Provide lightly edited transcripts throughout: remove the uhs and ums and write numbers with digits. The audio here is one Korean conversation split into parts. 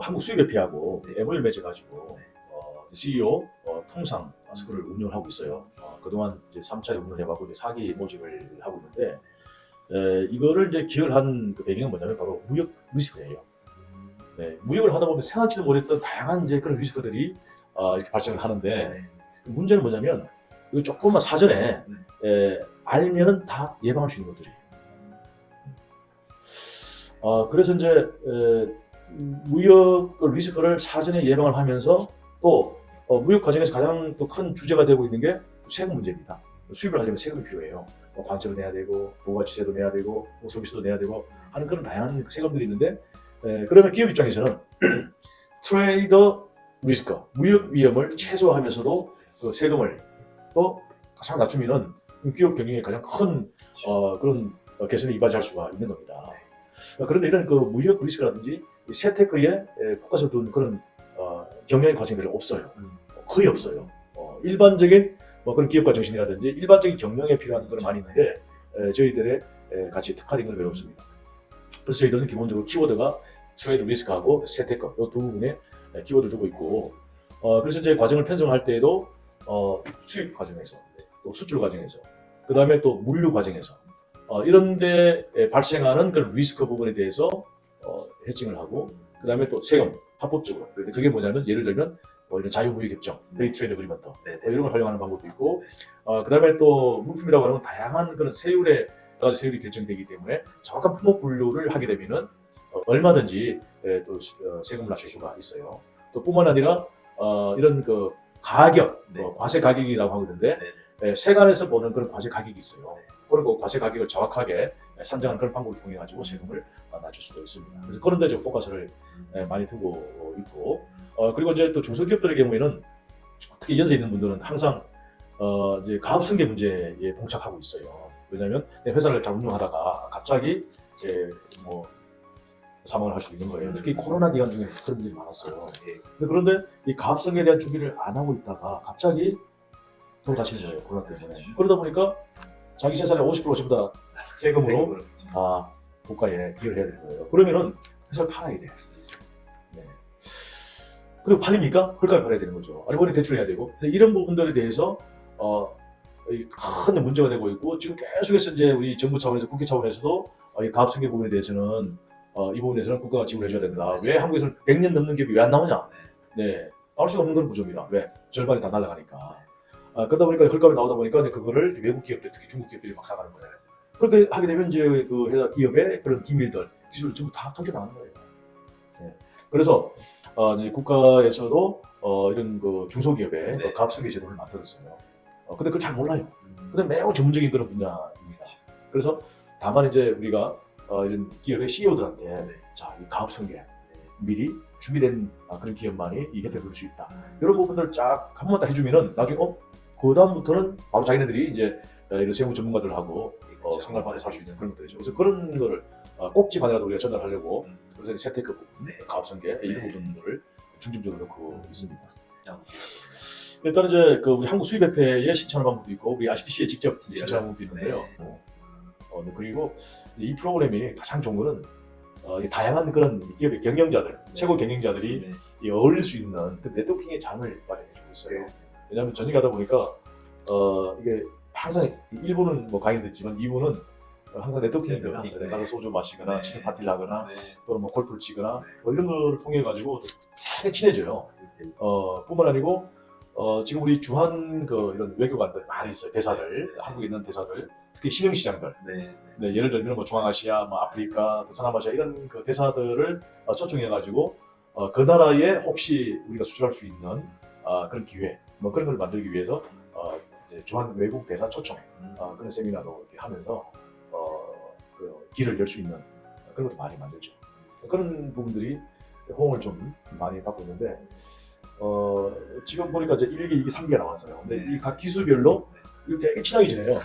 한국 수입협회하고 MOU를 맺어가지고 CEO 통상 스쿨을 운영을 하고 있어요. 그동안 이제 3차례 운영을 해봤고 이제 4기 모집을 하고 있는데 이거를 이제 기여를 한 그 배경은 뭐냐면 바로 무역 리스크예요. 네, 무역을 하다 보면 생각지도 못했던 다양한 이제 그런 리스크들이 이렇게 발생을 하는데 문제는 뭐냐면 이거 조금만 사전에 알면은 다 예방할 수 있는 것들이에요. 그래서 이제 무역 리스크를 사전에 예방을 하면서 또 무역 과정에서 가장 또 큰 주제가 되고 있는 게 세금 문제입니다. 수입을 하려면 세금이 필요해요. 관세도 내야 되고 부가가치세도 내야 되고 소비세도 내야 되고 하는 그런 다양한 세금들이 있는데 그러면 기업 입장에서는 트레이더 리스크, 무역 위험을 최소화하면서도 그 세금을 또 가장 낮추면은 기업 경영에 가장 큰 그런 개선에 이바지할 수가 있는 겁니다. 그런데 이런 그 무역 리스크라든지 세테크에 포커스를 둔 그런 경영의 과정이 별로 없어요. 거의 없어요. 일반적인 그런 기업가 정신이라든지 일반적인 경영에 필요한 그런 많이 있는데 저희들의 같이 특화된 건 별로 없습니다. 그래서 저희들은 기본적으로 키워드가 트레이드 리스크하고 세테크 이 두 부분에 키워드를 두고 있고 그래서 이제 과정을 편성할 때에도 수입 과정에서 또 수출 과정에서 그 다음에 또 물류 과정에서 이런 데 발생하는 그런 리스크 부분에 대해서 해칭을 하고 그 다음에 또 세금 합법적으로 그게 뭐냐면 예를 들면 이런 자유무역협정, 프리트레이드 어그리먼트 이런 걸 활용하는 방법도 있고 그 다음에 또 물품이라고 하면 다양한 그런 세율이 결정되기 때문에 정확한 품목 분류를 하게 되면은 얼마든지 또 세금을 낮출 수가 있어요. 또 뿐만 아니라 이런 그 가격, 과세 가격이라고 하거든요. 세관에서 보는 그런 과세 가격이 있어요. 그리고 과세 가격을 정확하게 산정하는 그런 방법을 통해 가지고 세금을 낮출 수도 있습니다. 그래서 그런 데 좀 포커스를 많이 두고 있고 그리고 이제 또 중소기업들의 경우에는 특히 연세 있는 분들은 항상 이제 가압승계 문제에 봉착하고 있어요. 왜냐하면 회사를 잘 운영하다가 갑자기 이제 사망을 할 수도 있는 거예요. 특히 코로나 기간 중에 그런 일이 많았어요. 그런데 이 가압승계에 대한 준비를 안 하고 있다가 갑자기 돌아가시는 거예요. 코로나 때문에. 그러다 보니까 자기 재산의 50% 전부 다 세금으로 국가에 기여를 해야 되는 거예요. 그러면은 회사를 팔아야 돼. 네. 그리고 팔립니까? 헐값에 팔아야 되는 거죠. 아니면 대출해야 되고. 이런 부분들에 대해서 큰 문제가 되고 있고 지금 계속해서 이제 우리 정부 차원에서 국회 차원에서도 이 가압승계 부분에 대해서는 이 부분에서는 국가가 지원을 해줘야 된다. 왜 한국에서는 100년 넘는 기업이 왜 안 나오냐? 네, 나올 수가 없는 그런 구조입니다. 왜? 절반이 다 날아가니까. 그러다 보니까 헐값이 나오다 보니까 그거를 외국 기업들, 특히 중국 기업들이 막 사가는 거예요. 그렇게 하게 되면 이제 그 회사 기업의 그런 기밀들, 기술을 전부 다 통째 나가는 거예요. 네. 그래서 국가에서도 이런 그 중소기업에 가압승계 제도를 만들었어요. 근데 그걸 잘 몰라요. 근데 매우 전문적인 그런 분야입니다. 그래서 다만 이제 우리가 이런 기업의 CEO들한테 자, 이 가압승계 미리 준비된 그런 기업만이 이 혜택을 볼 수 있다. 이런 부분들 쫙 한 번만 다 해주면은 나중에 그 다음부터는 바로 자기네들이 이제 이런 세무 전문가들하고 상담받아서 할 수 있는 그런 것들이죠. 그래서 그런 거를 꼭지 반이라도 우리가 전달하려고 그래서 세테크 부분, 가압승계 이런 부분들을 중점적으로 놓고 있습니다. 일단 이제 그 우리 한국 수입협회에 신청하는 방법도 있고 우리 ICTC에 직접 신청하는 방법도 있는데요. 그리고 이 프로그램이 가장 좋은 거는 다양한 그런 기업의 경영자들, 최고 경영자들이 어울릴 수 있는 그 네트워킹의 장을 마련해주고 있어요. 왜냐하면 전이 가다 보니까 이게 항상 1부는 강의를 듣지만 2부는 항상 네트워킹입니다. 가서 소주 마시거나 치킨 파티를 하거나 또는 골프를 치거나 이런 걸 통해 가지고 되게 친해져요. 뿐만 아니고 지금 우리 주한 이런 외교관들 많이 있어요. 대사들, 한국에 있는 대사들, 특히 신흥시장들. 예를 들면 중앙아시아, 아프리카, 서남아시아 이런 그 대사들을 초청해가지고 그 나라에 혹시 우리가 수출할 수 있는 그런 기회, 그런 걸 만들기 위해서 이제 주한 외국 대사 초청 그런 세미나도 이렇게 하면서 그 길을 열 수 있는 그런 것도 많이 만들죠. 그런 부분들이 호응을 좀 많이 받고 있는데. 지금 보니까 이제 1기, 2기, 3기가 나왔어요. 근데 이 각 기수별로 되게 친하게 지내요.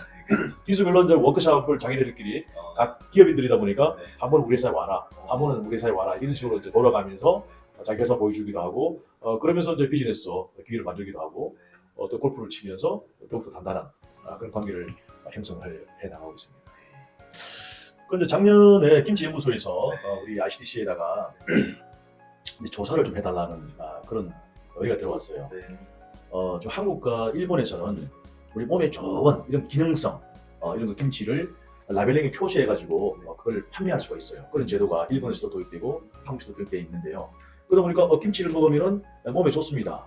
기수별로 이제 워크숍을 자기들끼리 각 기업인들이다 보니까 한 번은 우리 회사에 와라, 한 번은 우리 회사에 와라 이런 식으로 이제 돌아가면서 자기 회사 보여주기도 하고 그러면서 이제 비즈니스 기회를 만들기도 하고 또 골프를 치면서 더욱더 단단한 그런 관계를 형성을 해 나가고 있습니다. 그런데 작년에 김치 연구소에서 우리 ICTC에다가 이제 조사를 좀 해달라는 그런 의뢰가 들어왔어요. 네. 좀 한국과 일본에서는 우리 몸에 좋은 이런 기능성 이런 거 김치를 라벨링에 표시해가지고 그걸 판매할 수가 있어요. 그런 제도가 일본에서도 도입되고 한국에서도 도입되어 있는데요. 그러다 보니까 김치를 먹으면 몸에 좋습니다.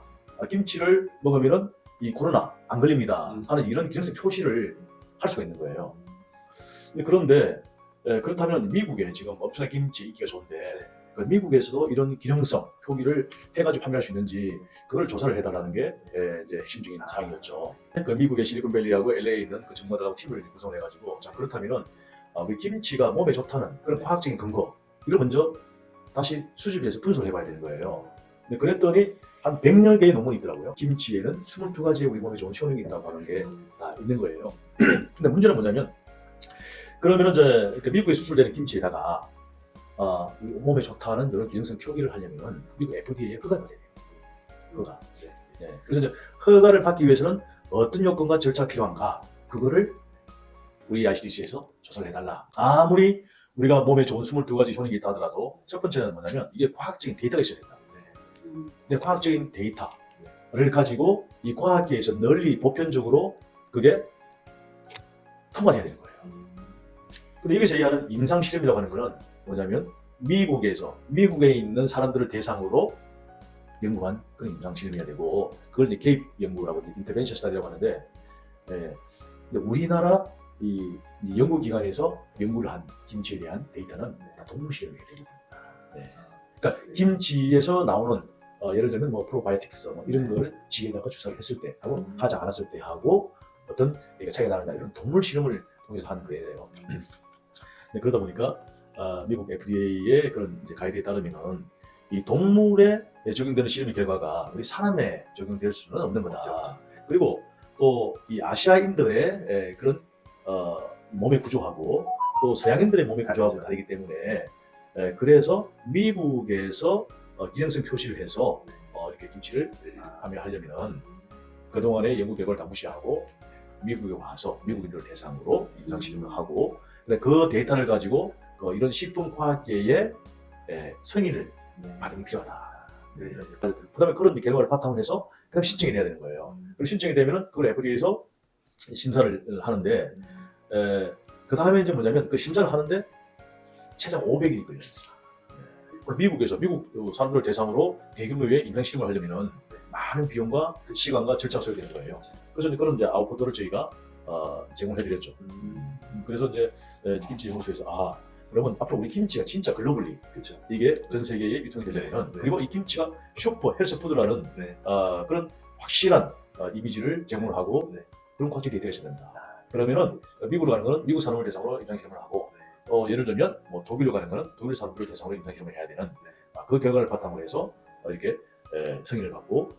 김치를 먹으면 이 코로나 안 걸립니다 하는 이런 기능성 표시를 할 수가 있는 거예요. 그런데 그렇다면 미국에 지금 엄청나게 김치 인기가 좋은데 미국에서도 이런 기능성 표기를 해가지고 판매할 수 있는지 그걸 조사를 해달라는 게 이제 핵심적인 사항이었죠. 그 미국의 실리콘밸리하고 LA에 있는 그 전문가들하고 팀을 구성해가지고 자 그렇다면은 우리 김치가 몸에 좋다는 그런 과학적인 근거 이걸 먼저 다시 수집해서 분석을 해봐야 되는 거예요. 근데 그랬더니 한 100여 개의 논문이 있더라고요. 김치에는 22가지의 우리 몸에 좋은 효능이 있다고 하는 게 다 있는 거예요. 근데 문제는 뭐냐면 그러면 이제 미국에 수출되는 김치에다가 몸에 좋다는 이런 기능성 표기를 하려면 미국 FDA에 허가가 돼요. 허가. 네. 그래서 이제 허가를 받기 위해서는 어떤 요건과 절차가 필요한가? 그거를 우리 ICDC에서 조사를 해달라. 아무리 우리가 몸에 좋은 22가지 효능이 있다 하더라도 첫 번째는 뭐냐면 이게 과학적인 데이터가 있어야 된다. 근데 과학적인 데이터를 가지고 이 과학계에서 널리 보편적으로 그게 통과돼야 되는 거예요. 근데 여기서 얘기하는 임상 실험이라고 하는 거는 뭐냐면 미국에 있는 사람들을 대상으로 연구한 그런 임상 실험이어야 되고 그걸 이제 개입 연구라고 인터벤션 스타디라고 하는데 근데 우리나라 이 연구기관에서 연구를 한 김치에 대한 데이터는 다 동물 실험이에요. 네. 그러니까 김치에서 나오는 예를 들면 뭐 프로바이오틱스 이런 걸 지에다가 주사를 했을 때 하고 하지 않았을 때 하고 어떤 차이가 나느냐 이런 동물 실험을 통해서 한 거예요. 네, 그러다 보니까 미국 FDA의 그런 이제 가이드에 따르면은 이 동물에 적용되는 실험의 결과가 우리 사람에 적용될 수는 없는 거다. 그리고 또 이 아시아인들의 그런 몸의 구조하고 또 서양인들의 몸의 구조하고 다르기 때문에 그래서 미국에서 기능성 표시를 해서 이렇게 김치를 판매하려면 그동안의 연구 결과를 다 무시하고 미국에 와서 미국인들을 대상으로 임상 실험을 하고 그 데이터를 가지고 이런 식품과학계의 승인을 받는 게 필요하다. 네. 그다음에 그런 결과를 바탕으로 해서 그다음 신청이 돼야 되는 거예요. 그리고 신청이 되면은 그걸 FDA에서 심사를 하는데 그 다음에 이제 뭐냐면 그 심사를 하는데 최장 500일이 걸려요. 미국 사람들 대상으로 대규모의 임상 실험을 하려면은 많은 비용과 그 시간과 절차가 소요되는 거예요. 그래서 그런 이제 아웃풋을 저희가 제공해드렸죠. 그래서 이제 김치 연구소에서 그러면 앞으로 우리 김치가 진짜 글로벌리 그렇죠. 이게 전 세계에 유통이 되려면 그리고 이 김치가 슈퍼 헬스푸드라는 그런 확실한 이미지를 제공을 하고 그런 과학적 데이터가 있어야 된다. 그러면은 미국으로 가는 거는 미국 사람을 대상으로 임상 실험을 하고 예를 들면 뭐 독일로 가는 거는 독일 사람들을 대상으로 임상 실험을 해야 되는 그 결과를 바탕으로 해서 이렇게 승인을 받고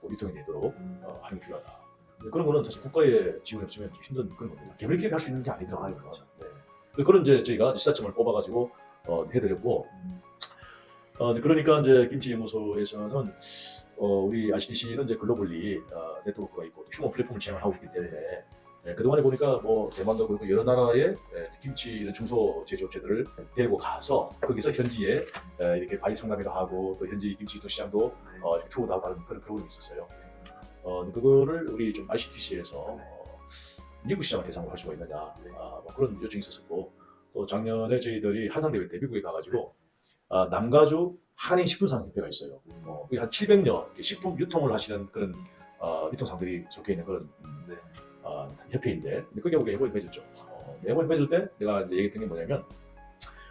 또 유통이 되도록 하는 게 필요하다. 그런 거는 사실 국가의 지원이 없으면 좀 힘든 그런 겁니다. 개별 기획 할수 있는 게 아니더라고요. 그렇죠. 네. 그런 이제 저희가 시사점을 뽑아가지고 해드렸고 그러니까 이제 김치연구소에서는 우리 ICDC는 이제 글로벌리 네트워크가 있고 휴먼 플랫폼을 진행하고 있기 때문에 그동안에 보니까 뭐 대만도 그렇고 여러 나라의 김치 중소 제조업체들을 데리고 가서 거기서 현지에 이렇게 바이 상담회도 하고 또 현지 김치 유통 시장도 투어도 하고 하는 그런 프로그램이 있었어요. 그거를 우리 좀 ICDC에서 미국 시장을 대상으로 할 수가 있느냐 뭐 그런 요청이 있었고 또 작년에 저희들이 한상대회 때 미국에 가가지고 남가주 한인 식품산업협회가 있어요. 그게 한 700여 식품 유통을 하시는 그런 유통상들이 속해 있는 그런 협회인데 거기 하고 예보를 해줬죠. 예보를 해줄 때 내가 이제 얘기했던 게 뭐냐면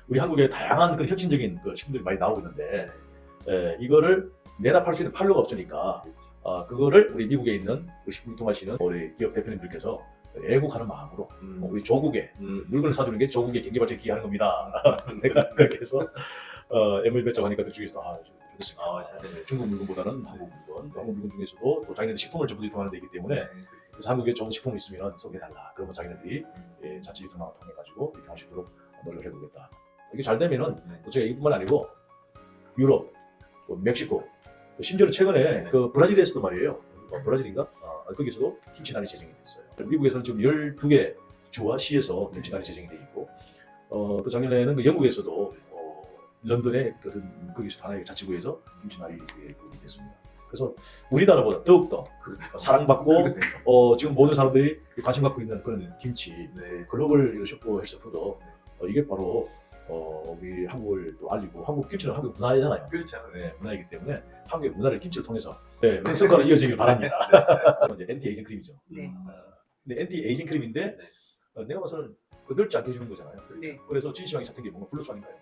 우리 한국에 다양한 그 혁신적인 그 식품들이 많이 나오고 있는데 이거를 내다 팔 수 있는 판로가 없으니까 그거를 우리 미국에 있는 식품 유통하시는 우리 기업 대표님들께서 애국하는 마음으로 우리 조국에 물건을 사주는 게 조국의 경제 발전에 기여하는 겁니다. 내가 그렇게 해서 MOU 맺자고 하니까 그쪽에서 좋습니다. 중국 물건보다는 한국 물건 중에서도 또 자기네들 식품을 전부 유통하는 데이기 때문에 그래서 한국에 좋은 식품이 있으면 소개해달라. 그러면 자기네들이 자체 유통망을 통해 가지고 이렇게 할 수 있도록 노력을 해보겠다. 이게 잘 되면은 또 제가 이뿐만 아니고 유럽, 또 멕시코, 또 심지어는 최근에 그 브라질에서도 말이에요. 브라질인가? 거기서도 김치난이 제정이 됐어요. 미국에서는 지금 12개 주와 시에서 김치난이 제정이 돼 있고 또 작년에는 그 영국에서도 런던의 어떤 거기서 하나의 자치구에서 김치 나이게 됐습니다. 그래서 우리나라보다 더욱더 사랑받고 지금 모든 사람들이 관심 갖고 있는 그런 김치 네. 글로벌 슈퍼 헬스푸드 이게 바로 우리 한국을 또 알리고 한국 김치는 한국 문화잖아요. 그렇죠. 네, 문화이기 때문에 한국의 문화를 김치를 통해서 성과가 이어지길 바랍니다. 이제 엔티 에이징 크림이죠. 네. 근데 엔티 에이징 크림인데 네. 내가 봐서는 늙지 않게 해주는 거잖아요. 네. 그래서 진시황이 같은 게 뭔가 플러스 아닌가요?